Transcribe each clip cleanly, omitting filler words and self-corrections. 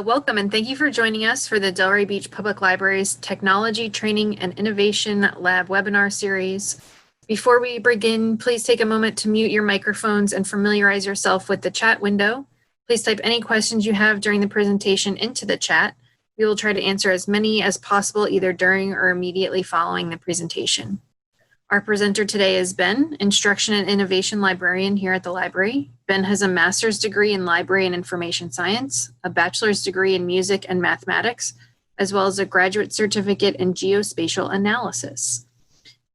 Welcome and thank you for joining us for the Delray Beach Public Library's Technology Training and Innovation Lab webinar series. Before we begin, please take a moment to mute your microphones and familiarize yourself with the chat window. Please type any questions you have during the presentation into the chat. We will try to answer as many as possible either during or immediately following the presentation. Our presenter today is Ben, Instruction and Innovation Librarian here at the library. Ben has a master's degree in Library and Information Science, a bachelor's degree in Music and Mathematics, as well as a graduate certificate in Geospatial Analysis.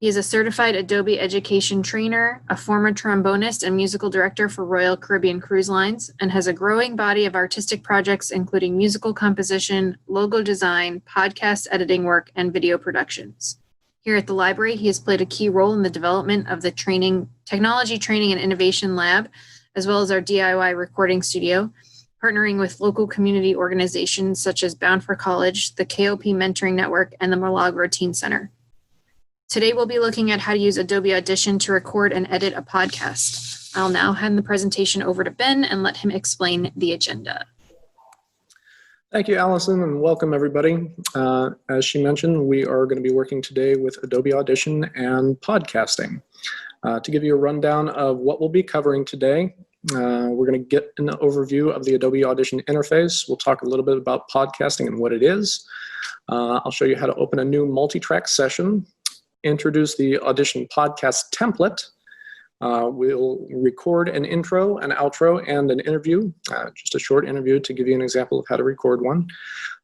He is a certified Adobe education trainer, a former trombonist and musical director for Royal Caribbean Cruise Lines, and has a growing body of artistic projects including musical composition, logo design, podcast editing work, and video productions. Here at the library, he has played a key role in the development of the Technology Training and Innovation Lab, as well as our DIY recording studio, partnering with local community organizations such as Bound for College, the KOP Mentoring Network, and the Milagro Teen Center. Today, we'll be looking at how to use Adobe Audition to record and edit a podcast. I'll now hand the presentation over to Ben and let him explain the agenda. Thank you, Allison, and welcome everybody. As she mentioned, we are going to be working today with Adobe Audition and podcasting. To give you a rundown of what we'll be covering today, we're going to get an overview of the Adobe Audition interface. We'll talk a little bit about podcasting and what it is. I'll show you how to open a new multi-track session, introduce the Audition podcast template. We'll record an intro, an outro, and an interview, just a short interview to give you an example of how to record one.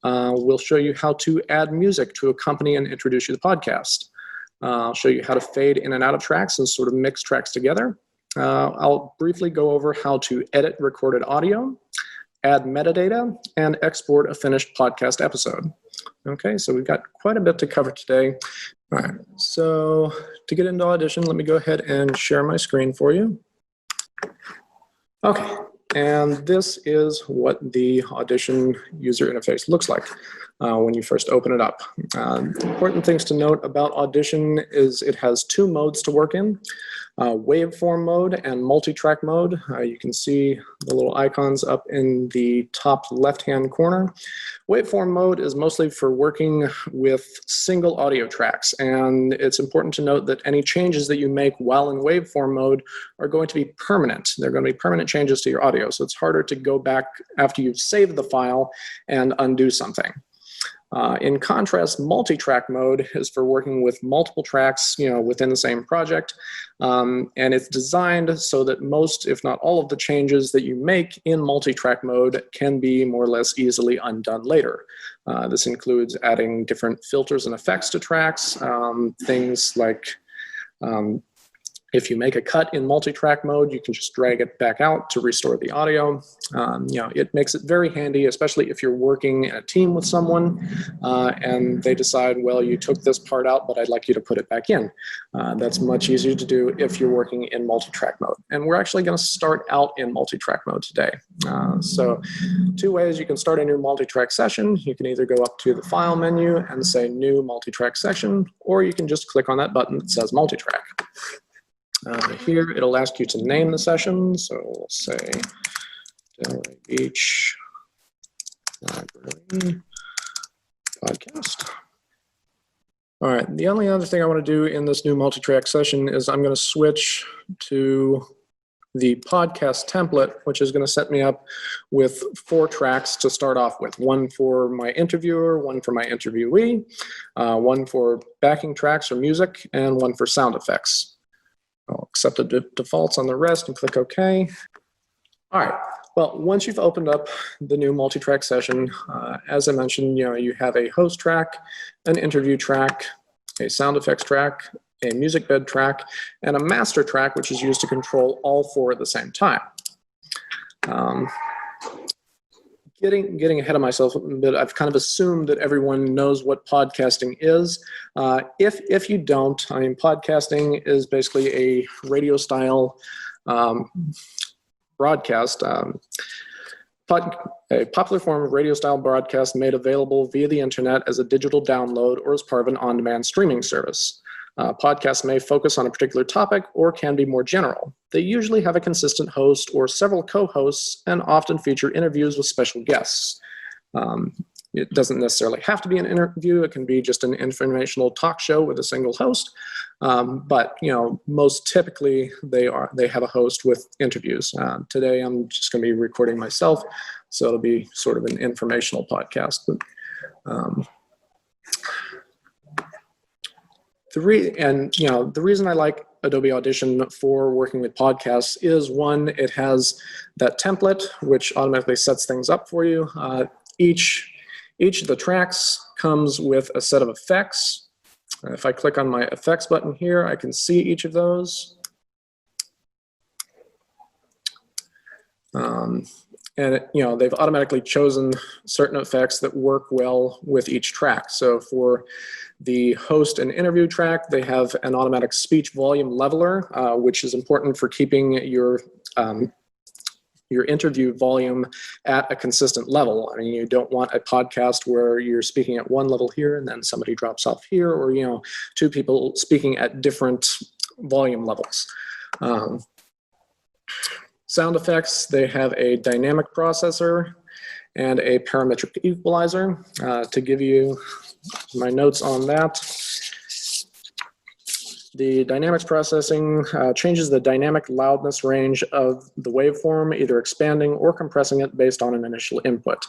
We'll show you how to add music to accompany and introduce you to the podcast. I'll show you how to fade in and out of tracks and sort of mix tracks together. I'll briefly go over how to edit recorded audio, add metadata, and export a finished podcast episode. Okay, so we've got quite a bit to cover today. All right, so to get into Audition, let me go ahead and share my screen for you. Okay, and this is what the Audition user interface looks like when you first open it up. Important things to note about Audition is it has two modes to work in. Waveform mode and multi-track mode. You can see the little icons up in the top left-hand corner. Waveform mode is mostly for working with single audio tracks, and it's important to note that any changes that you make while in waveform mode are going to be permanent. They're going to be permanent changes to your audio, so it's harder to go back after you've saved the file and undo something. In contrast, multi-track mode is for working with multiple tracks, within the same project, and it's designed so that most, if not all, of the changes that you make in multi-track mode can be more or less easily undone later. This includes adding different filters and effects to tracks, things like if you make a cut in multi-track mode, you can just drag it back out to restore the audio. It makes it very handy, especially if you're working in a team with someone and they decide, well, you took this part out, but I'd like you to put it back in. That's much easier to do if you're working in multi-track mode. And we're actually going to start out in multi-track mode today. So two ways you can start a new multi-track session. You can either go up to the File menu and say New Multi-Track Session, or you can just click on that button that says Multi-Track. Here, it'll ask you to name the session, so we'll say Delray Beach Library Podcast. All right, the only other thing I want to do in this new multi-track session is I'm going to switch to the podcast template, which is going to set me up with 4 tracks to start off with. One for my interviewer, one for my interviewee, one for backing tracks or music, and one for sound effects. I'll accept the defaults on the rest and click OK. All right. Well, once you've opened up the new multi-track session, as I mentioned, you have a host track, an interview track, a sound effects track, a music bed track, and a master track, which is used to control all 4 at the same time. Getting ahead of myself a bit, I've kind of assumed that everyone knows what podcasting is. If you don't, podcasting is basically a radio-style broadcast, a popular form of radio-style broadcast made available via the internet as a digital download or as part of an on-demand streaming service. Podcasts may focus on a particular topic or can be more general. They usually have a consistent host or several co-hosts and often feature interviews with special guests. It doesn't necessarily have to be an interview. It can be just an informational talk show with a single host. But most typically they have a host with interviews. Today I'm just going to be recording myself, so it'll be sort of an informational podcast. But, the reason I like Adobe Audition for working with podcasts is, one, it has that template which automatically sets things up for you. Each of the tracks comes with a set of effects. If I click on my effects button here, I can see each of those. And they've automatically chosen certain effects that work well with each track. So for the host and interview track, they have an automatic speech volume leveler, which is important for keeping your interview volume at a consistent level. I mean, you don't want a podcast where you're speaking at one level here and then somebody drops off here, or two people speaking at different volume levels. Sound effects, they have a dynamic processor and a parametric equalizer. To give you my notes on that, the dynamics processing changes the dynamic loudness range of the waveform, either expanding or compressing it based on an initial input.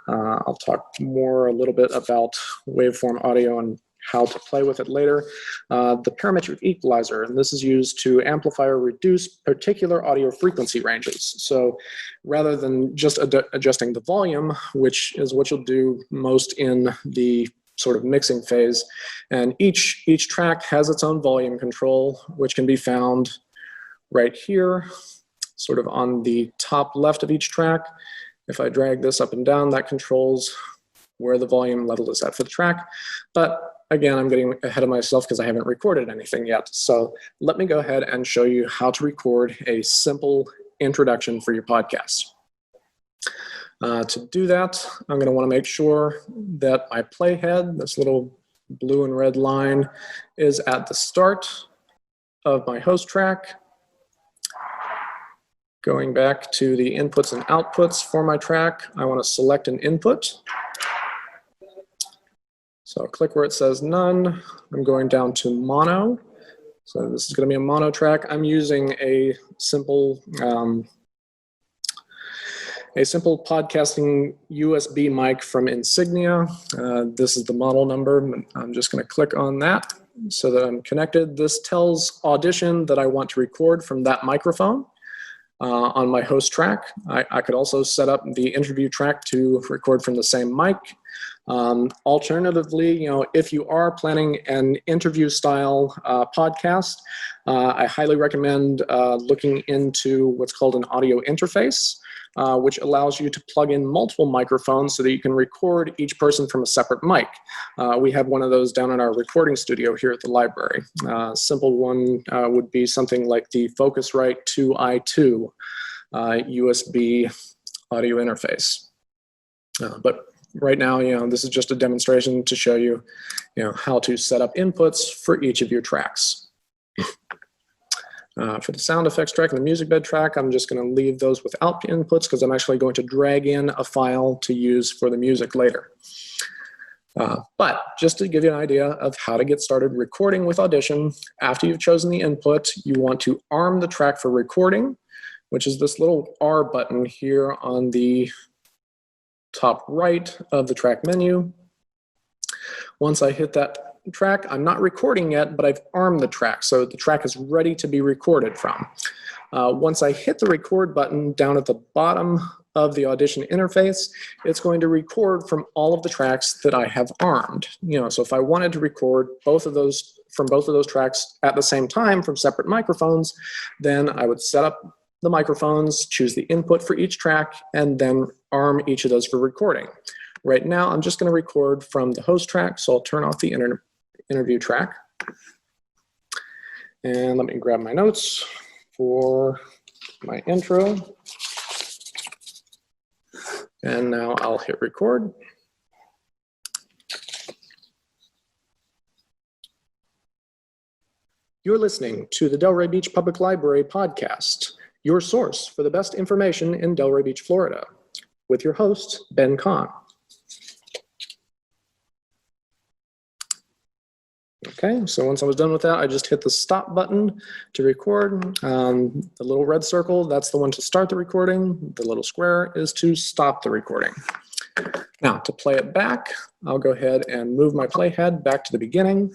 I'll talk a little bit about waveform audio and how to play with it later. The parametric equalizer, and this is used to amplify or reduce particular audio frequency ranges. So rather than just adjusting the volume, which is what you'll do most in the sort of mixing phase, and each track has its own volume control, which can be found right here, sort of on the top left of each track. If I drag this up and down, that controls where the volume level is at for the track. But again, I'm getting ahead of myself because I haven't recorded anything yet. So let me go ahead and show you how to record a simple introduction for your podcast. To do that, I'm going to want to make sure that my playhead, this little blue and red line, is at the start of my host track. Going back to the inputs and outputs for my track, I want to select an input. So I'll click where it says none. I'm going down to mono. So this is going to be a mono track. I'm using a simple podcasting USB mic from Insignia. This is the model number. I'm just going to click on that so that I'm connected. This tells Audition that I want to record from that microphone on my host track. I could also set up the interview track to record from the same mic. Alternatively, if you are planning an interview style podcast, I highly recommend looking into what's called an audio interface, which allows you to plug in multiple microphones so that you can record each person from a separate mic. We have one of those down in our recording studio here at the library. Simple one would be something like the Focusrite 2i2 USB audio interface. But right now, this is just a demonstration to show you, how to set up inputs for each of your tracks. For the sound effects track and the music bed track, I'm just going to leave those without inputs because I'm actually going to drag in a file to use for the music later. But just to give you an idea of how to get started recording with Audition, after you've chosen the input, you want to arm the track for recording, which is this little R button here on the top right of the track menu. Once I hit that track, I'm not recording yet, but I've armed the track, so the track is ready to be recorded from. Once I hit the record button down at the bottom of the Audition interface, it's going to record from all of the tracks that I have armed. So if I wanted to record both of those tracks at the same time from separate microphones, then I would set up the microphones, choose the input for each track, and then arm each of those for recording. Right now, I'm just going to record from the host track, so I'll turn off the interview track. And let me grab my notes for my intro. And now I'll hit record. You're listening to the Delray Beach Public Library podcast, your source for the best information in Delray Beach, Florida, with your host, Ben Kahn. Okay, so once I was done with that, I just hit the stop button to record. The little red circle, that's the one to start the recording. The little square is to stop the recording. Now, to play it back, I'll go ahead and move my playhead back to the beginning.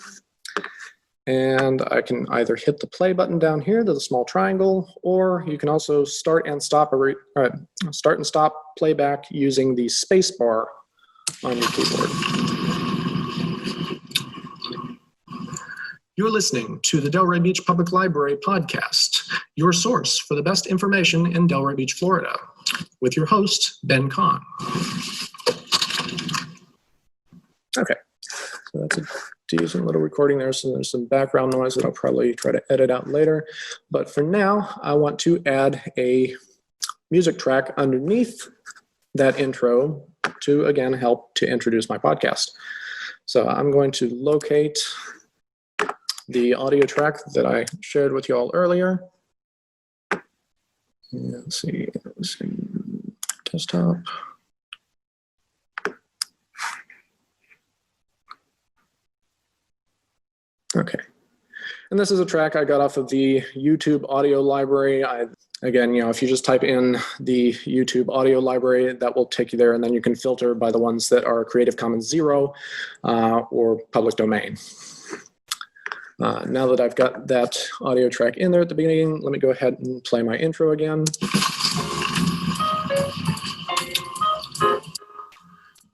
And I can either hit the play button down here, the small triangle, or you can also start and stop playback using the space bar on your keyboard. You're listening to the Delray Beach Public Library podcast, your source for the best information in Delray Beach, Florida, with your host, Ben Kahn. Okay, so that's a decent little recording there, so there's some background noise that I'll probably try to edit out later. But for now, I want to add a music track underneath that intro to, again, help to introduce my podcast. So I'm going to locate the audio track that I shared with you all earlier. Let's see, desktop. Okay, and this is a track I got off of the YouTube audio library. Again, if you just type in the YouTube audio library, that will take you there, and then you can filter by the ones that are Creative Commons 0 or public domain. Now that I've got that audio track in there at the beginning, let me go ahead and play my intro again.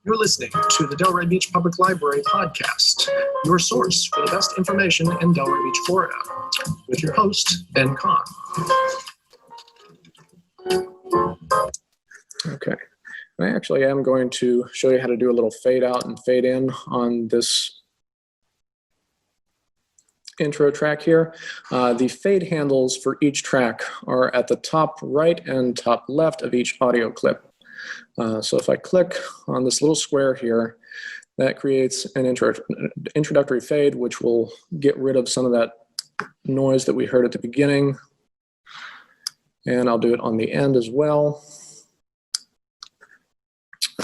You're listening to the Delray Beach Public Library podcast, your source for the best information in Delray Beach, Florida, with your host, Ben Kahn. Okay, I actually am going to show you how to do a little fade out and fade in on this intro track here. The fade handles for each track are at the top right and top left of each audio clip. So if I click on this little square here, that creates an introductory fade, which will get rid of some of that noise that we heard at the beginning. And I'll do it on the end as well.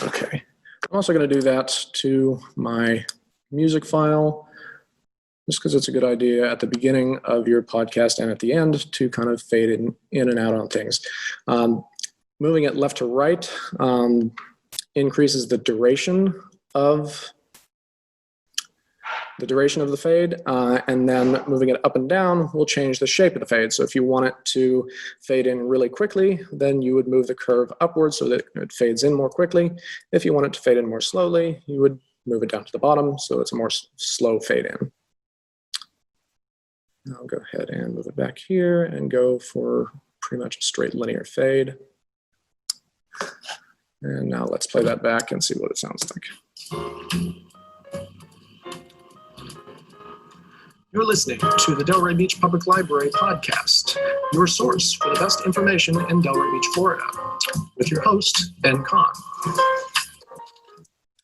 Okay, I'm also going to do that to my music file, just because it's a good idea at the beginning of your podcast and at the end to kind of fade in and out on things. Moving it left to right increases the duration of the fade, and then moving it up and down will change the shape of the fade. So if you want it to fade in really quickly, then you would move the curve upwards so that it fades in more quickly. If you want it to fade in more slowly, you would move it down to the bottom so it's a more slow fade in. I'll go ahead and move it back here and go for pretty much a straight linear fade. And now let's play that back and see what it sounds like. You're listening to the Delray Beach Public Library podcast, your source for the best information in Delray Beach, Florida, with your host, Ben Kahn.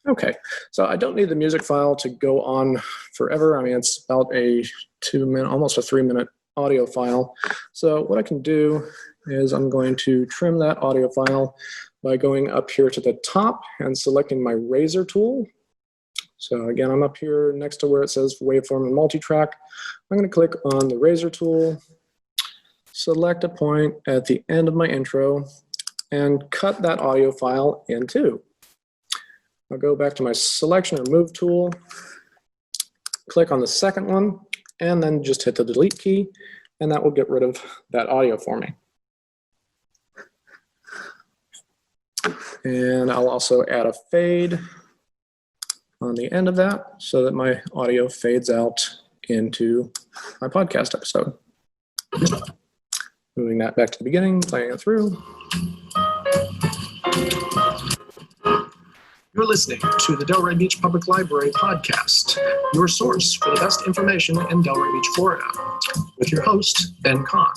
Okay, so I don't need the music file to go on forever. I mean, it's about a 2-minute, almost a 3-minute audio file. So what I can do is I'm going to trim that audio file by going up here to the top and selecting my razor tool. So again, I'm up here next to where it says Waveform and Multitrack. I'm going to click on the razor tool, select a point at the end of my intro, and cut that audio file in two. I'll go back to my selection or move tool, click on the second one, and then just hit the delete key, and that will get rid of that audio for me. And I'll also add a fade on the end of that so that my audio fades out into my podcast episode. Moving that back to the beginning, playing it through. You're listening to the Delray Beach Public Library podcast, your source for the best information in Delray Beach, Florida, with your host, Ben Kahn.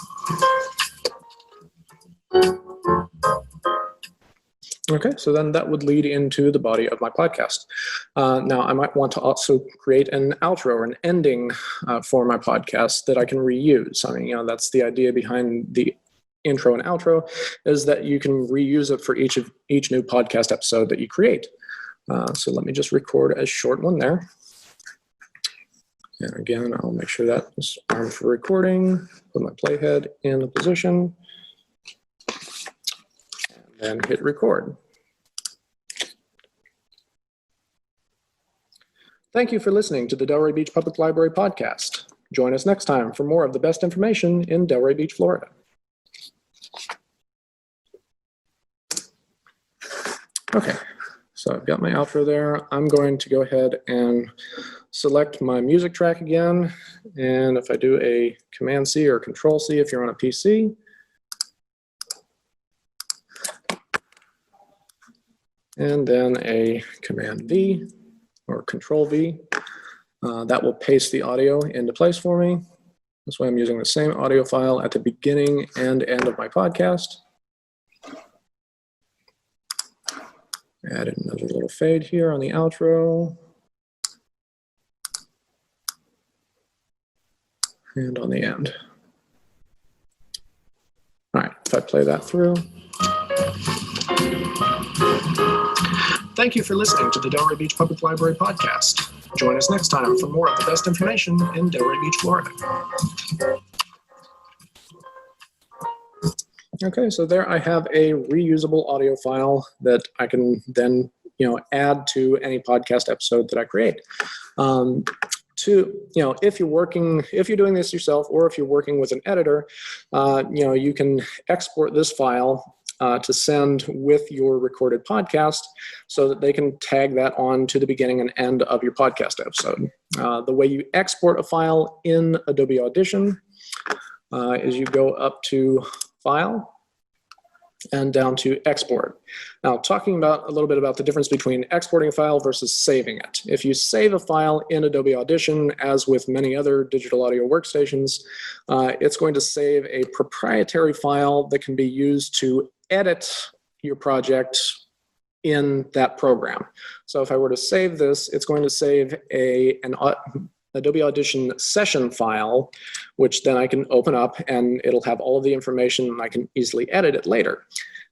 Okay, so then that would lead into the body of my podcast. Now, I might want to also create an outro or an ending for my podcast that I can reuse. I mean, that's the idea behind the intro and outro, is that you can reuse it for each new podcast episode that you create. So let me just record a short one there. And again, I'll make sure that is armed for recording, put my playhead in the position, and then hit record. Thank you for listening to the Delray Beach Public Library podcast. Join us next time for more of the best information in Delray Beach, Florida. Okay, so I've got my outro there. I'm going to go ahead and select my music track again. And if I do a Command-C or Control-C if you're on a PC, and then a Command-V or Control-V, that will paste the audio into place for me. That's why I'm using the same audio file at the beginning and end of my podcast. Add another little fade here on the outro. And on the end. All right, if I play that through. Thank you for listening to the Delray Beach Public Library podcast. Join us next time for more of the best information in Delray Beach, Florida. Okay, so there I have a reusable audio file that I can then, add to any podcast episode that I create. If you're doing this yourself, or if you're working with an editor, you can export this file to send with your recorded podcast so that they can tag that on to the beginning and end of your podcast episode. The way you export a file in Adobe Audition is you go up to File and down to Export. Now, talking about a little bit about the difference between exporting a file versus saving it. If you save a file in Adobe Audition, as with many other digital audio workstations, it's going to save a proprietary file that can be used to edit your project in that program. So if I were to save this, it's going to save an Adobe Audition session file, which then I can open up and it'll have all of the information and I can easily edit it later.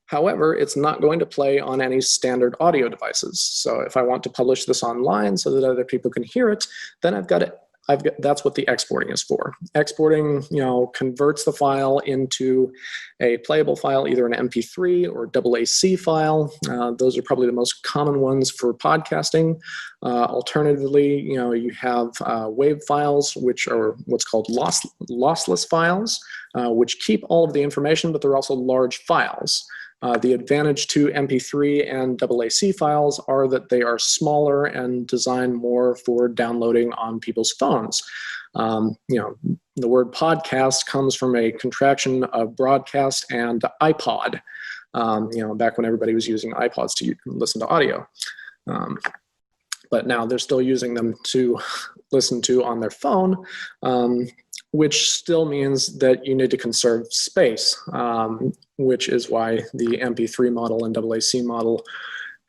However, it's not going to play on any standard audio devices. So if I want to publish this online so that other people can hear it, then that's what the exporting is for. Exporting, converts the file into a playable file, either an MP3 or AAC file. Those are probably the most common ones for podcasting. Alternatively, you have WAV files, which are what's called lossless files, which keep all of the information, but they're also large files. The advantage to MP3 and AAC files are that they are smaller and designed more for downloading on people's phones. The word podcast comes from a contraction of broadcast and iPod, back when everybody was using iPods to listen to audio. But now they're still using them to listen to on their phone, which still means that you need to conserve space, which is why the MP3 model and AAC model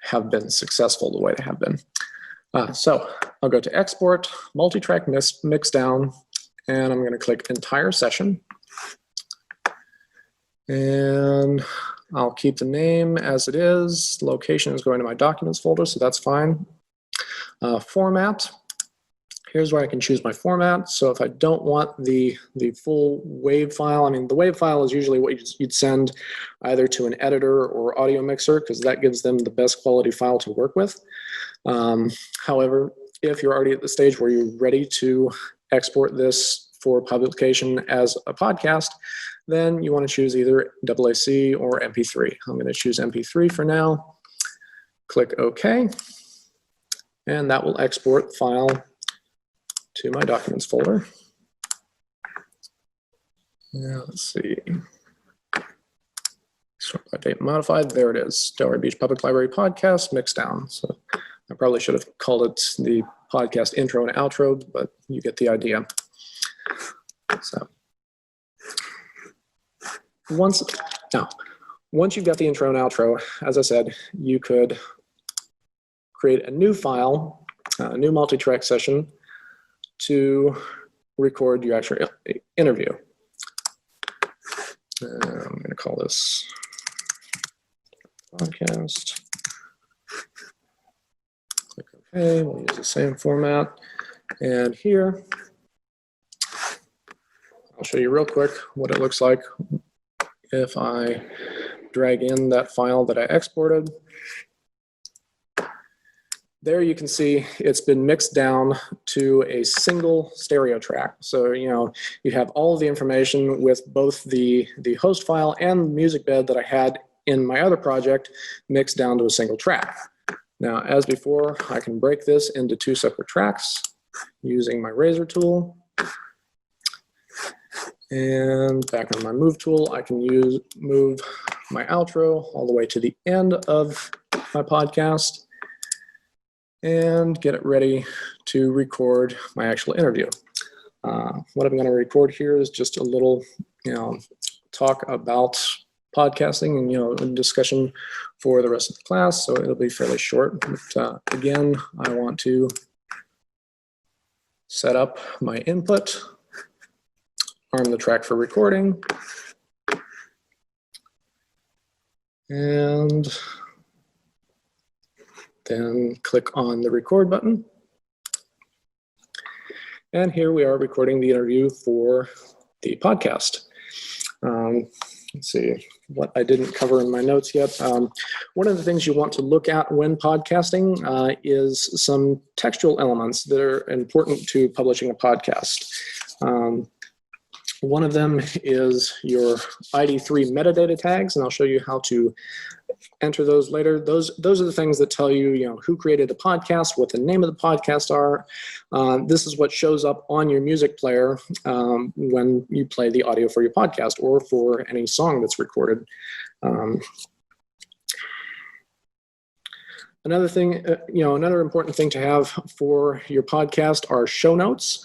have been successful the way they have been. So I'll go to Export, Multitrack Mixdown, and I'm going to click Entire Session. And I'll keep the name as it is. Location is going to my Documents folder, so that's fine. Format. Here's where I can choose my format. So if I don't want the full WAV file, the WAV file is usually what you'd send either to an editor or audio mixer, because that gives them the best quality file to work with. However, if you're already at the stage where you're ready to export this for publication as a podcast, then you want to choose either AAC or MP3. I'm going to choose MP3 for now. Click OK. And that will export the file to my Documents folder. Now, let's see. Sort by date modified. There it is. Delray Beach Public Library Podcast Mixdown. So I probably should have called it the podcast intro and outro, but you get the idea. So once you've got the intro and outro, as I said, you could create a new file, a new multi-track session to record your actual interview. I'm going to call this podcast. Click OK. We'll use the same format. And here, I'll show you real quick what it looks like if I drag in that file that I exported. There you can see it's been mixed down to a single stereo track. So, you have all of the information with both the host file and the music bed that I had in my other project mixed down to a single track. Now, as before, I can break this into 2 separate tracks using my razor tool. And back on my move tool, I can move my outro all the way to the end of my podcast and get it ready to record my actual interview. What I'm going to record here is just a little, talk about podcasting and, a discussion for the rest of the class. So it'll be fairly short. But, again, I want to set up my input, arm the track for recording, and then click on the record button. And here we are recording the interview for the podcast. Let's see what I didn't cover in my notes yet. One of the things you want to look at when podcasting is some textual elements that are important to publishing a podcast. One of them is your Id3 Metadata Tags, and I'll show you how to enter those later. Those are the things that tell you, who created the podcast, what the name of the podcast are. This is what shows up on your music player when you play the audio for your podcast or for any song that's recorded. Another thing, another important thing to have for your podcast are show notes.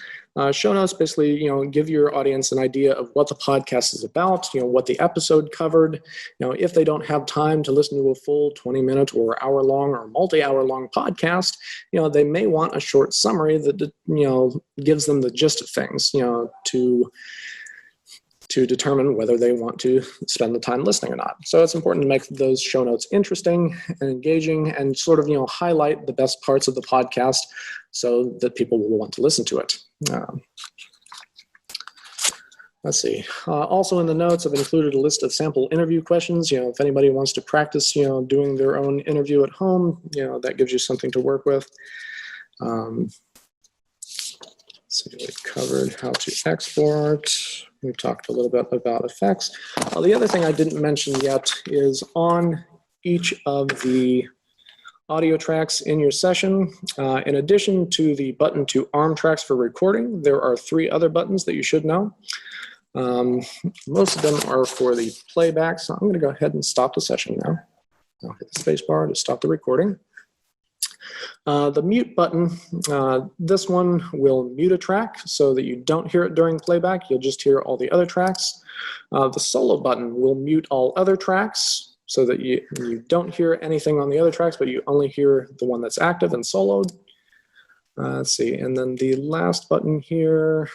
Show notes basically, give your audience an idea of what the podcast is about, what the episode covered. If they don't have time to listen to a full 20-minute or hour-long or multi-hour-long podcast, they may want a short summary that, gives them the gist of things, to determine whether they want to spend the time listening or not. So it's important to make those show notes interesting and engaging and sort of, highlight the best parts of the podcast so that people will want to listen to it. Let's see. Also in the notes, I've included a list of sample interview questions. If anybody wants to practice, doing their own interview at home, that gives you something to work with. So we covered how to export. We talked a little bit about effects. The other thing I didn't mention yet is on each of the audio tracks in your session, in addition to the button to arm tracks for recording, there are 3 other buttons that you should know. Most of them are for the playback, so I'm going to go ahead and stop the session now. I'll hit the space bar to stop the recording. The mute button, this one will mute a track so that you don't hear it during playback. You'll just hear all the other tracks. The solo button will mute all other tracks so that you don't hear anything on the other tracks, but you only hear the one that's active and soloed. Let's see, and then the last button here.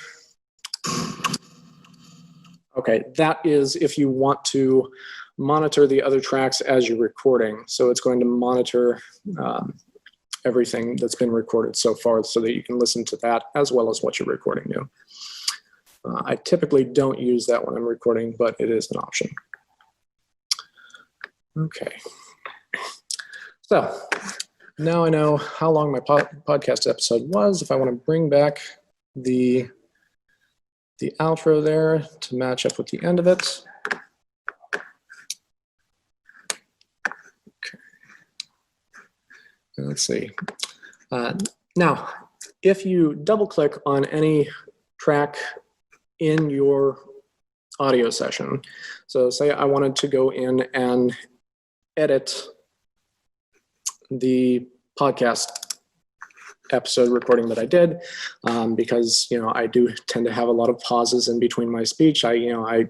Okay, that is if you want to monitor the other tracks as you're recording. So it's going to monitor everything that's been recorded so far so that you can listen to that as well as what you're recording new. I typically don't use that when I'm recording, but it is an option. Okay. So now I know how long my podcast episode was. If I want to bring back the outro there to match up with the end of it. Let's see. Now, if you double click on any track in your audio session, so say I wanted to go in and edit the podcast episode recording that I did, because I do tend to have a lot of pauses in between my speech. I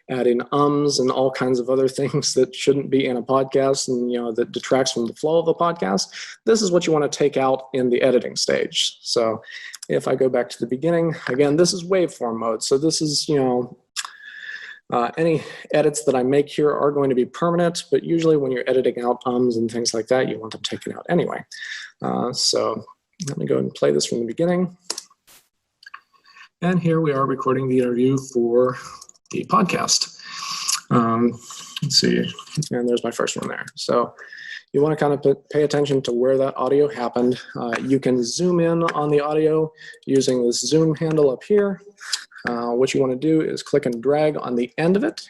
add in ums and all kinds of other things that shouldn't be in a podcast and that detracts from the flow of the podcast. This is what you want to take out in the editing stage. So if I go back to the beginning, again, this is waveform mode. So this is, any edits that I make here are going to be permanent, but usually when you're editing out ums and things like that, you want them taken out anyway. So let me go ahead and play this from the beginning. And here we are recording the interview for the podcast. Let's see, and there's my first one there. So you want to kind of pay attention to where that audio happened. You can zoom in on the audio using this zoom handle up here. What you want to do is click and drag on the end of it.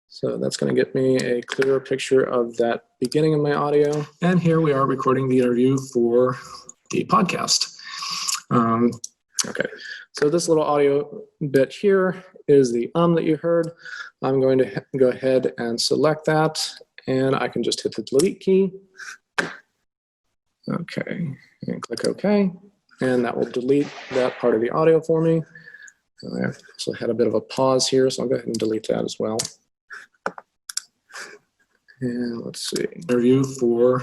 So that's going to get me a clearer picture of that beginning of my audio. And here we are recording the interview for the podcast. Okay, so this little audio bit here is the that you heard. I'm going to go ahead and select that, and I can just hit the delete key. Okay, and click OK, and that will delete that part of the audio for me. I also had a bit of a pause here, so I'll go ahead and delete that as well. And let's see, interview for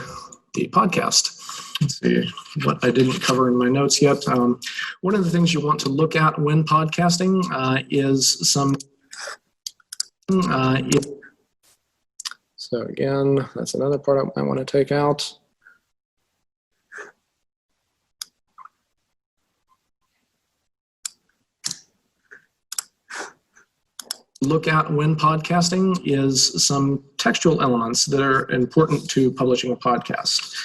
the podcast. Let's see what I didn't cover in my notes yet. One of the things you want to look at when podcasting is some. So again, that's another part I want to take out. Look at when podcasting is some textual elements that are important to publishing a podcast.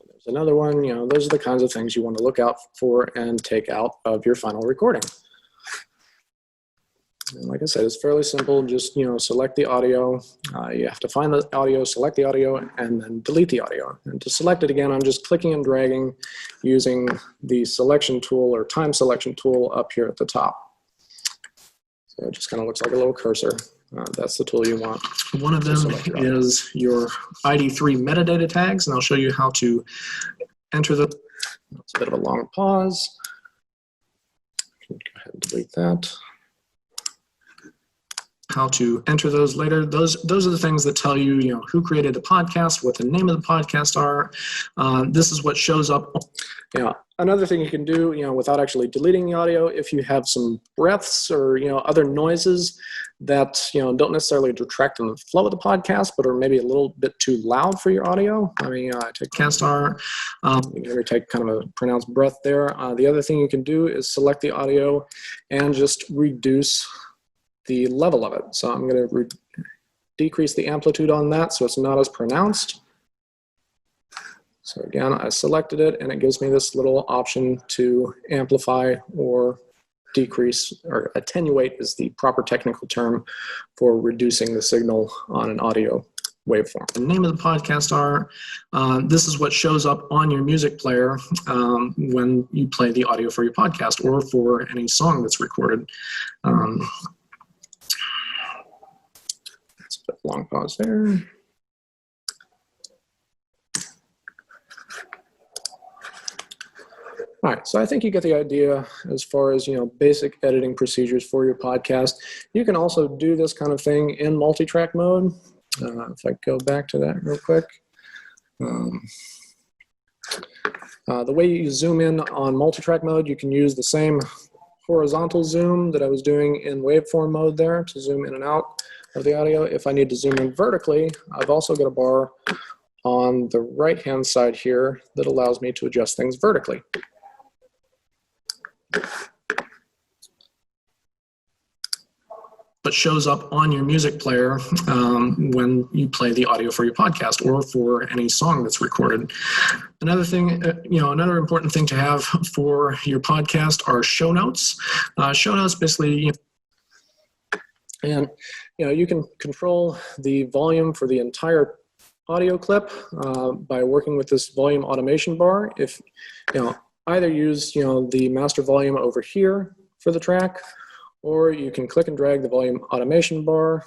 There's another one, those are the kinds of things you want to look out for and take out of your final recording. And like I said, it's fairly simple. Just, select the audio. You have to find the audio, select the audio, and then delete the audio. And to select it again, I'm just clicking and dragging using the selection tool or time selection tool up here at the top. So it just kind of looks like a little cursor. That's the tool you want. One of them is your Id3 Metadata Tags, and I'll show you how to enter them. It's a bit of a long pause. Go ahead and delete that. How to enter those later. Those are the things that tell you, who created the podcast, what the name of the podcast are. This is what shows up. Another thing you can do, without actually deleting the audio, if you have some breaths or, other noises that, don't necessarily detract from the flow of the podcast, but are maybe a little bit too loud for your audio. Take CastR. You can take kind of a pronounced breath there. The other thing you can do is select the audio and just reduce the level of it. So I'm going to decrease the amplitude on that so it's not as pronounced. So again, I selected it, and it gives me this little option to amplify or decrease, or attenuate is the proper technical term for reducing the signal on an audio waveform. The name of the podcast are, this is what shows up on your music player when you play the audio for your podcast or for any song that's recorded. That's a long pause there. All right, so I think you get the idea as far as, basic editing procedures for your podcast. You can also do this kind of thing in multi-track mode. If I go back to that real quick. The way you zoom in on multi-track mode, you can use the same horizontal zoom that I was doing in waveform mode there to zoom in and out of the audio. If I need to zoom in vertically, I've also got a bar on the right-hand side here that allows me to adjust things vertically. But shows up on your music player when you play the audio for your podcast or for any song that's recorded. Another thing, another important thing to have for your podcast are show notes. Show notes basically, and you can control the volume for the entire audio clip by working with this volume automation bar. If either use the master volume over here for the track, or you can click and drag the volume automation bar.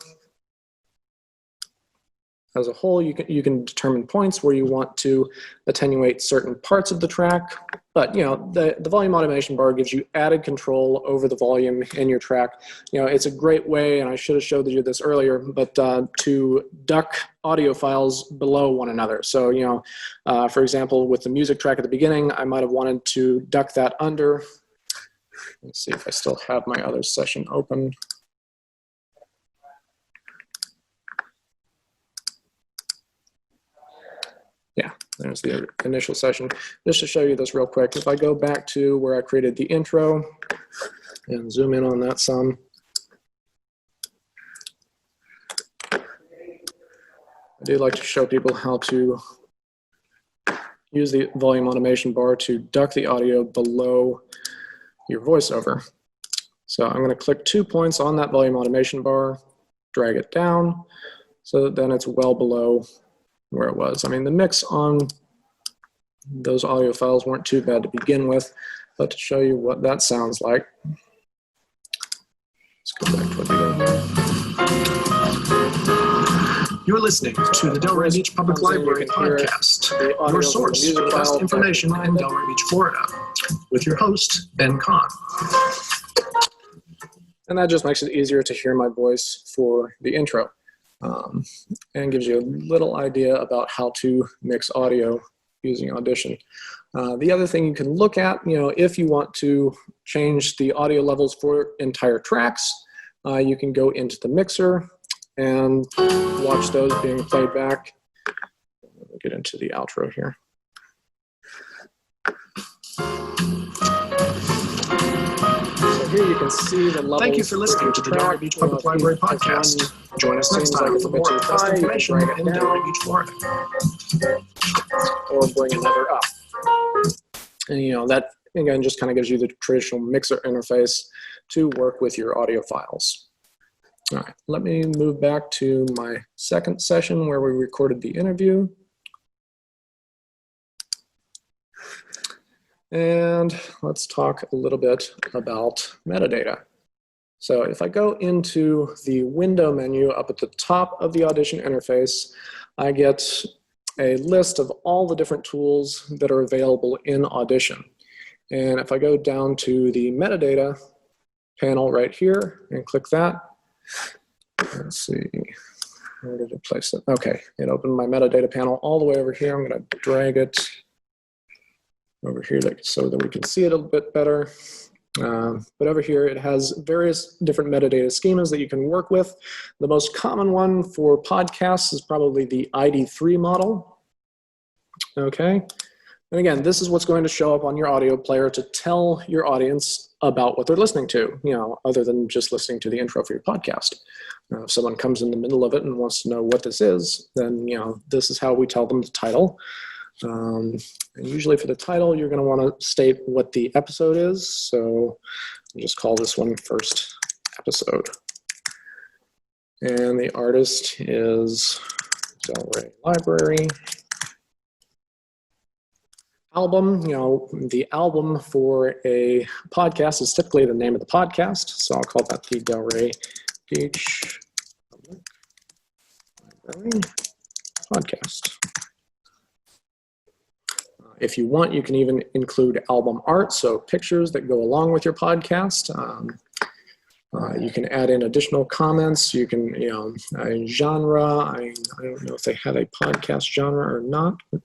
As a whole, you can determine points where you want to attenuate certain parts of the track, but the volume automation bar gives you added control over the volume in your track. It's a great way, and I should have showed you this earlier, but to duck audio files below one another. So for example, with the music track at the beginning, I might have wanted to duck that under. Let's see if I still have my other session open. Yeah, There's the initial session. Just to show you this real quick, if I go back to where I created the intro and zoom in on that some, I do like to show people how to use the volume automation bar to duck the audio below your voiceover. So I'm going to click 2 points on that volume automation bar, drag it down, so that then it's well below where it was. I mean, the mix on those audio files weren't too bad to begin with, but to show you what that sounds like, let's go back to our video. You're listening to the Delray Beach Public Library podcast, your source for the best information in Delray Beach, Florida, with your host, Ben Kahn. And that just makes it easier to hear my voice for the intro, and gives you a little idea about how to mix audio using Audition. The other thing you can look at, if you want to change the audio levels for entire tracks, you can go into the mixer and watch those being played back. We'll get into the outro here. So here you can see the levels. Thank you for listening to the Delray Beach Public Library podcast. Join us next time for more best information in Delray Beach, Florida. Or bring another up. And that again just kind of gives you the traditional mixer interface to work with your audio files. All right, let me move back to my second session where we recorded the interview. And let's talk a little bit about metadata. So if I go into the window menu up at the top of the Audition interface, I get a list of all the different tools that are available in Audition. And if I go down to the metadata panel right here and click that, let's see, where did it place it? Okay, it opened my metadata panel all the way over here. I'm going to drag it over here so that we can see it a little bit better. But over here, it has various different metadata schemas that you can work with. The most common one for podcasts is probably the Id3 model. Okay. And again, this is what's going to show up on your audio player to tell your audience about what they're listening to, other than just listening to the intro for your podcast. If someone comes in the middle of it and wants to know what this is, then, this is how we tell them the title. And usually for the title, you're going to want to state what the episode is. So I'll just call this one First Episode. And the artist is Delray Library. Album, the album for a podcast is typically the name of the podcast. So I'll call that the Delray Beach Public Library Podcast. If you want, you can even include album art, so pictures that go along with your podcast. You can add in additional comments. You can, a genre. I don't know if they have a podcast genre or not. Let's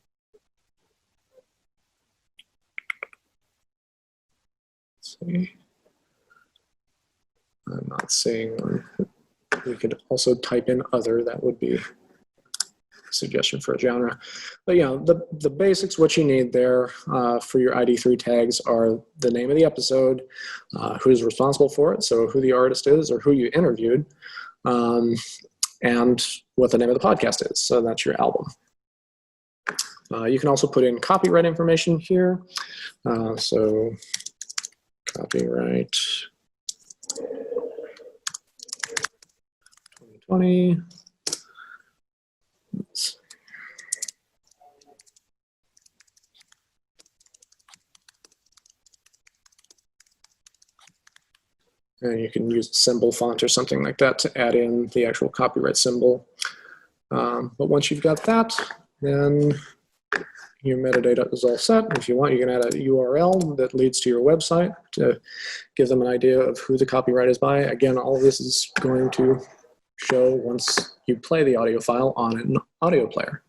see. I'm not seeing one. We could also type in other. That would be suggestion for a genre. But the basics, what you need there for your Id3 tags are the name of the episode, who's responsible for it, so who the artist is or who you interviewed, and what the name of the podcast is. So that's your album. You can also put in copyright information here. So copyright 2020. And you can use a symbol font or something like that to add in the actual copyright symbol. But once you've got that, then your metadata is all set. If you want, you can add a URL that leads to your website to give them an idea of who the copyright is by. Again, all of this is going to show once you play the audio file on an audio player.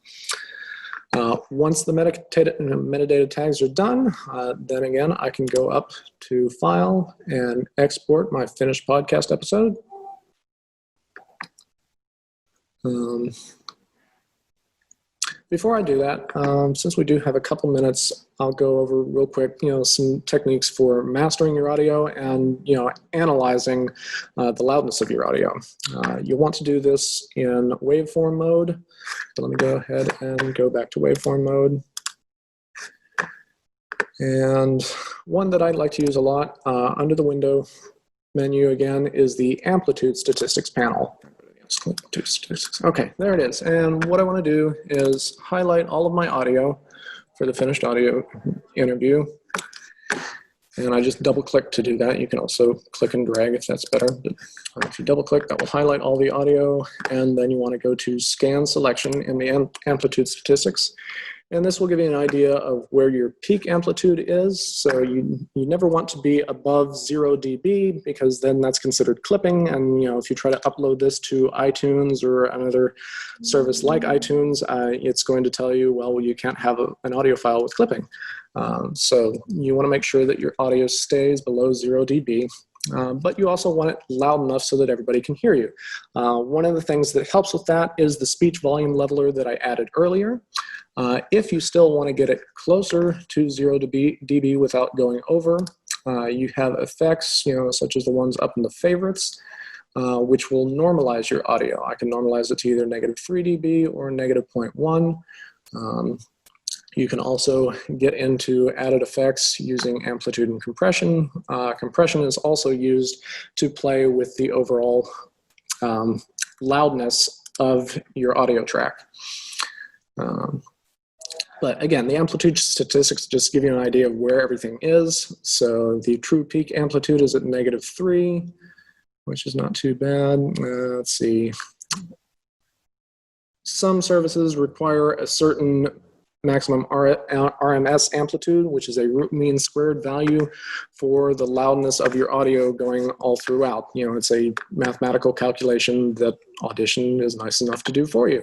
Once the metadata tags are done, then again, I can go up to File and export my finished podcast episode. Before I do that, since we do have a couple minutes, I'll go over real quick, some techniques for mastering your audio and, analyzing the loudness of your audio. You'll want to do this in waveform mode. So let me go ahead and go back to waveform mode. And one that I like to use a lot under the window menu again is the Amplitude Statistics panel. Okay, there it is. And what I want to do is highlight all of my audio for the finished audio interview. And I just double click to do that. You can also click and drag if that's better. But if you double click, that will highlight all the audio. And then you want to go to Scan Selection in the Amplitude Statistics. And this will give you an idea of where your peak amplitude is. So you never want to be above 0 dB because then that's considered clipping. And if you try to upload this to iTunes or another service like iTunes, it's going to tell you, well, you can't have an audio file with clipping. So you want to make sure that your audio stays below 0 dB. But you also want it loud enough so that everybody can hear you. One of the things that helps with that is the speech volume leveler that I added earlier. If you still want to get it closer to 0 dB without going over, you have effects, such as the ones up in the favorites, which will normalize your audio. I can normalize it to either -3 dB or -0.1. You can also get into added effects using amplitude and compression. Compression is also used to play with the overall loudness of your audio track. But again, the amplitude statistics just give you an idea of where everything is. So the true peak amplitude is at -3, which is not too bad. Let's see. Some services require a certain maximum RMS amplitude, which is a root mean squared value for the loudness of your audio going all throughout. It's a mathematical calculation that Audition is nice enough to do for you.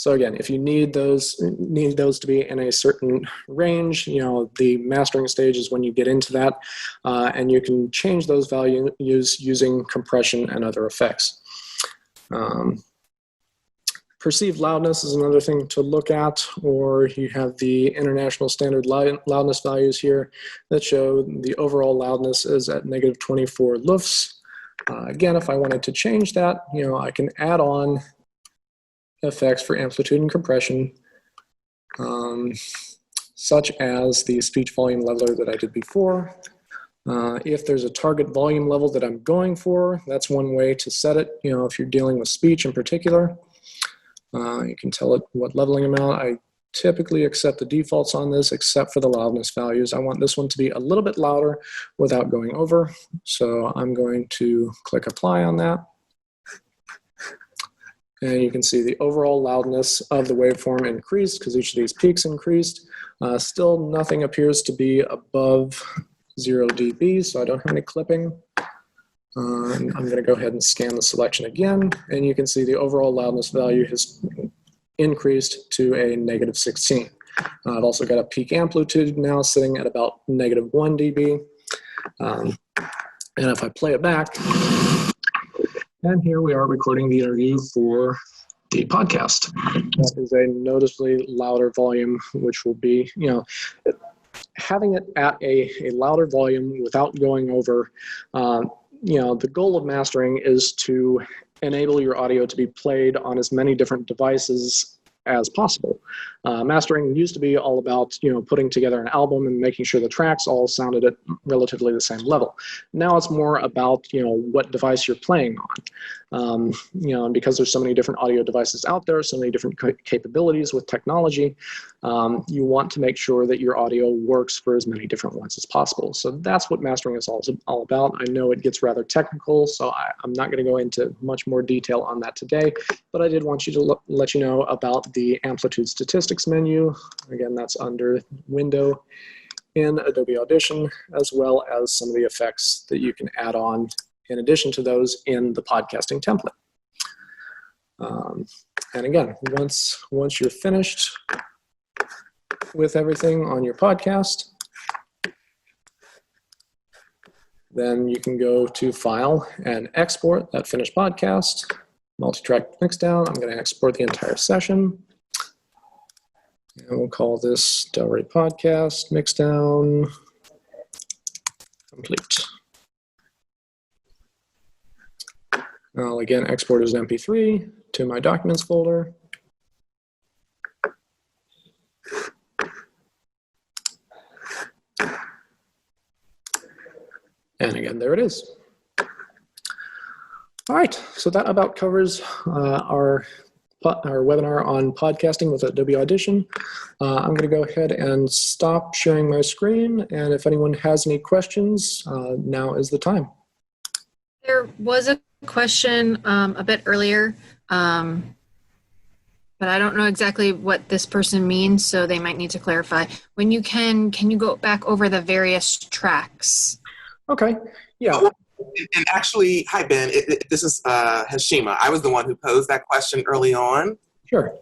So again, if you need those to be in a certain range, the mastering stage is when you get into that, and you can change those values using compression and other effects. Perceived loudness is another thing to look at, or you have the international standard loudness values here that show the overall loudness is at -24 lufs. Again, if I wanted to change that, I can add on effects for amplitude and compression, such as the speech volume leveler that I did before. If there's a target volume level that I'm going for, that's one way to set it, if you're dealing with speech in particular. You can tell it what leveling amount. I typically accept the defaults on this except for the loudness values. I want this one to be a little bit louder without going over. So I'm going to click apply on that. And you can see the overall loudness of the waveform increased because each of these peaks increased. Still nothing appears to be above 0 dB, so I don't have any clipping. I'm going to go ahead and scan the selection again, and you can see the overall loudness value has increased to a -16. I've also got a peak amplitude now sitting at about -1 dB. And if I play it back, and here we are recording the interview for the podcast. That is a noticeably louder volume, which will be, having it at a louder volume without going over. The goal of mastering is to enable your audio to be played on as many different devices as possible. Mastering used to be all about, putting together an album and making sure the tracks all sounded at relatively the same level. Now it's more about, what device you're playing on. And because there's so many different audio devices out there, so many different capabilities with technology, you want to make sure that your audio works for as many different ones as possible. So that's what mastering is all about. I know it gets rather technical, so I'm not going to go into much more detail on that today, but I did want you to let you know about the Amplitude Statistics menu. Again, that's under Window in Adobe Audition, as well as some of the effects that you can add on in addition to those in the podcasting template. And again, once you're finished with everything on your podcast, then you can go to File and export that finished podcast. Multitrack mixdown. I'm going to export the entire session. And we'll call this Delray Podcast Mixdown Complete. I'll again export as an MP3 to my Documents folder. And again, there it is. All right, so that about covers our webinar on podcasting with Adobe Audition. I'm going to go ahead and stop sharing my screen, and if anyone has any questions, now is the time. There was a question a bit earlier, but I don't know exactly what this person means, so they might need to clarify. When you can you go back over the various tracks? Okay, yeah. And actually, hi, Ben. This is Hashima. I was the one who posed that question early on. Sure.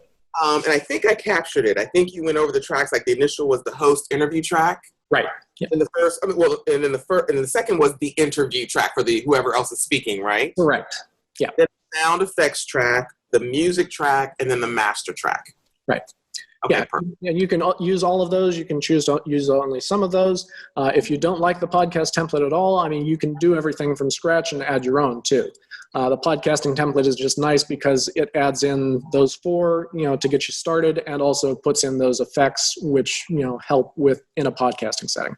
And I think I captured it. I think you went over the tracks, like the initial was the host interview track. Right. Yeah. And the first, and then the second was the interview track for the whoever else is speaking, right? Correct. Yeah. Then the sound effects track, the music track, and then the master track. Right. Okay, yeah, perfect. and you can use all of those. You can choose to use only some of those. If you don't like the podcast template at all, I mean, you can do everything from scratch and add your own too. The podcasting template is just nice because it adds in those four, to get you started, and also puts in those effects which, help with in a podcasting setting.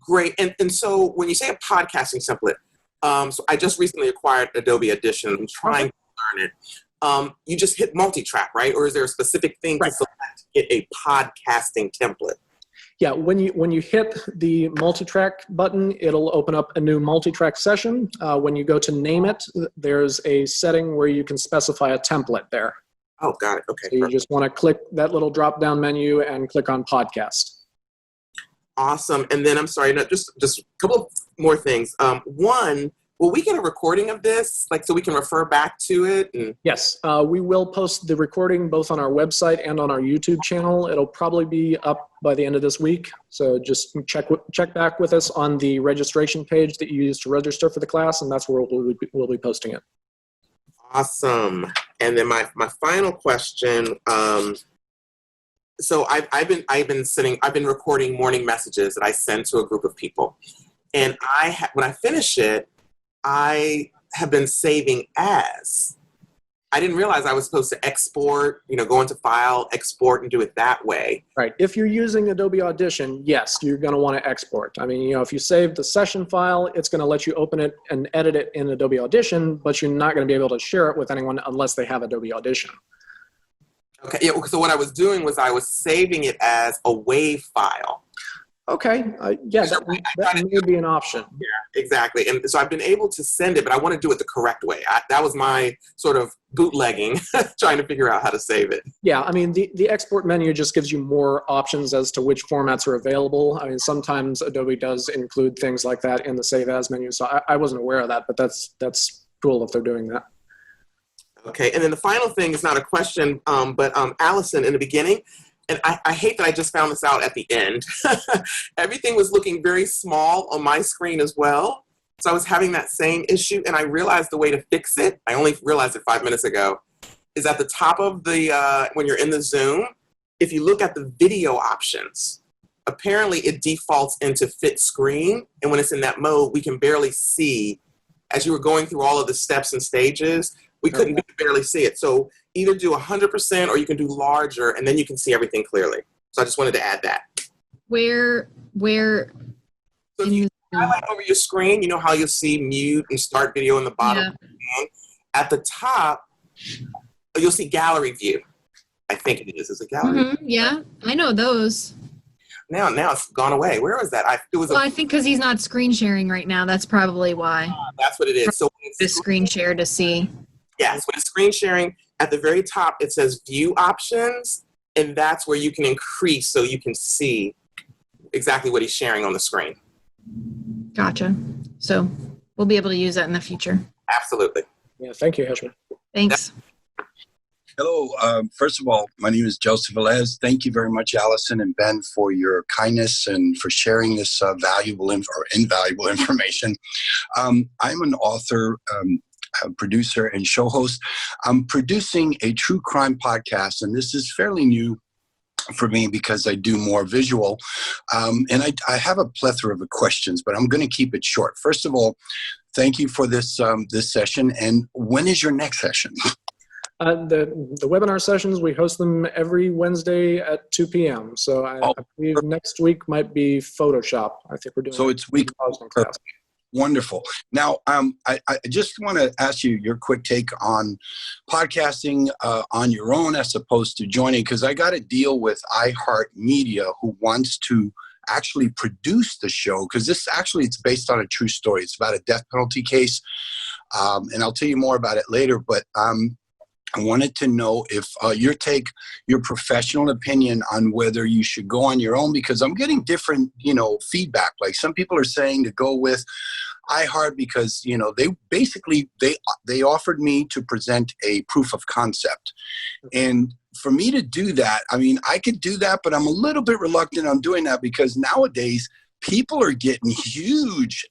Great. And so when you say a podcasting template, so I just recently acquired Adobe Audition. I'm trying to learn it. You just hit multi-track, right? Or is there a specific thing to select to get a podcasting template? Yeah, when you hit the multi-track button, it'll open up a new multi-track session. When you go to name it, there's a setting where you can specify a template there. Oh, got it. Okay. So you just want to click that little drop-down menu and click on podcast. Awesome. And then I'm sorry, just a couple more things. One, will we get a recording of this, so we can refer back to it? And yes, we will post the recording both on our website and on our YouTube channel. It'll probably be up by the end of this week. So just check back with us on the registration page that you use to register for the class, and that's where we'll be posting it. Awesome. And then my final question. So I've been recording morning messages that I send to a group of people, and when I finish it, I have been saving as. I didn't realize I was supposed to export, go into File, export, and do it that way. Right. If you're using Adobe Audition, yes, you're going to want to export. I mean, if you save the session file, it's going to let you open it and edit it in Adobe Audition, but you're not going to be able to share it with anyone unless they have Adobe Audition. Okay. Yeah. So what I was doing was I was saving it as a WAV file. Okay. Yeah, that may be an option. Yeah, exactly. And so I've been able to send it, but I want to do it the correct way. That was my sort of bootlegging, trying to figure out how to save it. Yeah, I mean, the export menu just gives you more options as to which formats are available. I mean, sometimes Adobe does include things like that in the Save As menu, so I wasn't aware of that, but that's cool if they're doing that. Okay, and then the final thing is not a question, but Allison, in the beginning, and I hate that I just found this out at the end. Everything was looking very small on my screen as well. So I was having that same issue, and I realized the way to fix it, I only realized it 5 minutes ago, is at the top of the, when you're in the Zoom, if you look at the video options, apparently it defaults into fit screen. And when it's in that mode, we can barely see, as you were going through all of the steps and stages, we couldn't barely see it. So either do 100% or you can do larger, and then you can see everything clearly. So I just wanted to add that. Where? So if you highlight over your screen, you know how you'll see mute and start video in the bottom. Yeah. At the top, you'll see gallery view. I think it is. It's a gallery. Mm-hmm. Yeah, I know those. Now it's gone away. Where was that? I think because he's not screen sharing right now. That's probably why. That's what it is. So the screen share to see. Yes, when it's screen sharing, at the very top, it says view options, and that's where you can increase so you can see exactly what he's sharing on the screen. Gotcha. So we'll be able to use that in the future. Absolutely. Yeah, thank you, Heshman. Thanks. Hello. First of all, my name is Joseph Velez. Thank you very much, Allison and Ben, for your kindness and for sharing this valuable or invaluable information. I'm an author, a producer, and show host. I'm producing a true crime podcast, and this is fairly new for me because I do more visual. And I have a plethora of questions, but I'm going to keep it short. First of all, thank you for this session. And when is your next session? The webinar sessions, we host them every Wednesday at 2 p.m. So I believe next week might be Photoshop. I think we're doing. So it's week. Wonderful. Now, I just want to ask you your quick take on podcasting on your own as opposed to joining, because I got to deal with iHeartMedia, who wants to actually produce the show, because it's based on a true story. It's about a death penalty case, and I'll tell you more about it later. But I wanted to know if your professional opinion on whether you should go on your own, because I'm getting different, feedback. Like some people are saying to go with iHeart because, they offered me to present a proof of concept. And for me to do that, I mean, I could do that, but I'm a little bit reluctant on doing that because nowadays people are getting huge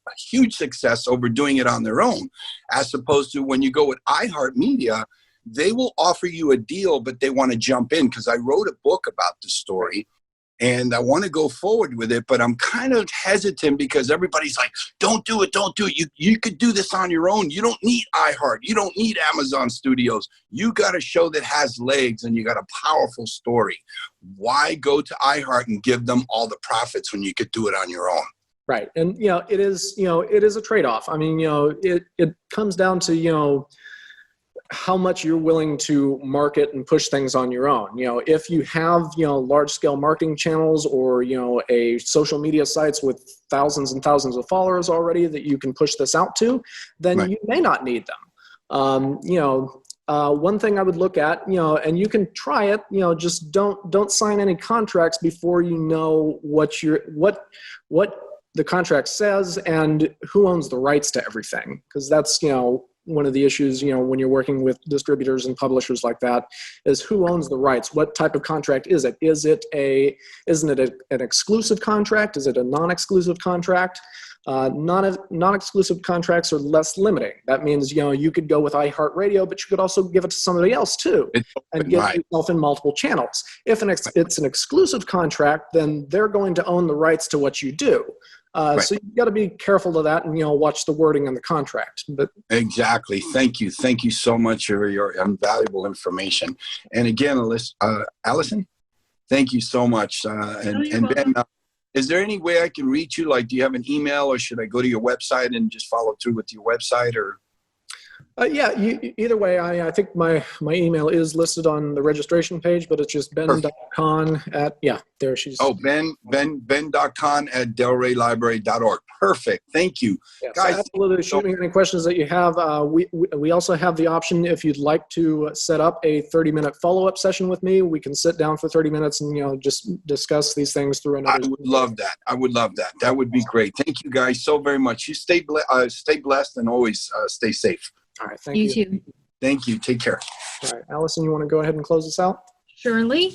success over doing it on their own, as opposed to when you go with iHeartMedia, they will offer you a deal, but they want to jump in because I wrote a book about the story and I want to go forward with it, but I'm kind of hesitant because everybody's like, don't do it. You could do this on your own. You don't need iHeart. You don't need Amazon Studios. You got a show that has legs and you got a powerful story. Why go to iHeart and give them all the profits when you could do it on your own? Right. And, it is a trade-off. I mean, it comes down to, how much you're willing to market and push things on your own. If you have, large scale marketing channels or, a social media sites with thousands and thousands of followers already that you can push this out to, then you may not need them. One thing I would look at, and you can try it, just don't sign any contracts before you know what the contract says and who owns the rights to everything. Because that's, one of the issues, when you're working with distributors and publishers like that, is who owns the rights? What type of contract is it? Isn't it an exclusive contract? Is it a non-exclusive contract? Non-exclusive contracts are less limiting. That means, you could go with iHeartRadio, but you could also give it to somebody else too, and get yourself in multiple channels. If it's an exclusive contract, then they're going to own the rights to what you do. So you've got to be careful of that and, watch the wording in the contract. But exactly. Thank you. Thank you so much for your invaluable information. And again, Allison, thank you so much. And Ben, is there any way I can reach you? Like, do you have an email or should I go to your website and just follow through with your website or? Either way, I think my email is listed on the registration page, but it's just ben.con there she's. Oh, ben.con@delraylibrary.org. Perfect. Thank you. Yeah, guys. So absolutely. Shoot me any questions that you have. We also have the option, if you'd like to set up a 30-minute follow-up session with me, we can sit down for 30 minutes and, just discuss these things through another. I would love that. That would be great. Thank you guys so very much. You stay blessed and always stay safe. All right. Thank you. You too. Thank you. Take care. All right. Allison, you want to go ahead and close this out? Surely.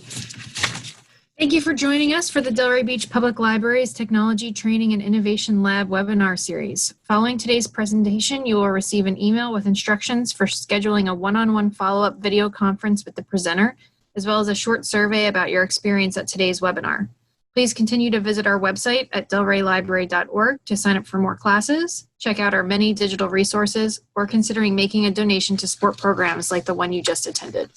Thank you for joining us for the Delray Beach Public Library's Technology Training and Innovation Lab webinar series. Following today's presentation, you will receive an email with instructions for scheduling a one-on-one follow-up video conference with the presenter, as well as a short survey about your experience at today's webinar. Please continue to visit our website at delraylibrary.org to sign up for more classes, check out our many digital resources, or considering making a donation to support programs like the one you just attended.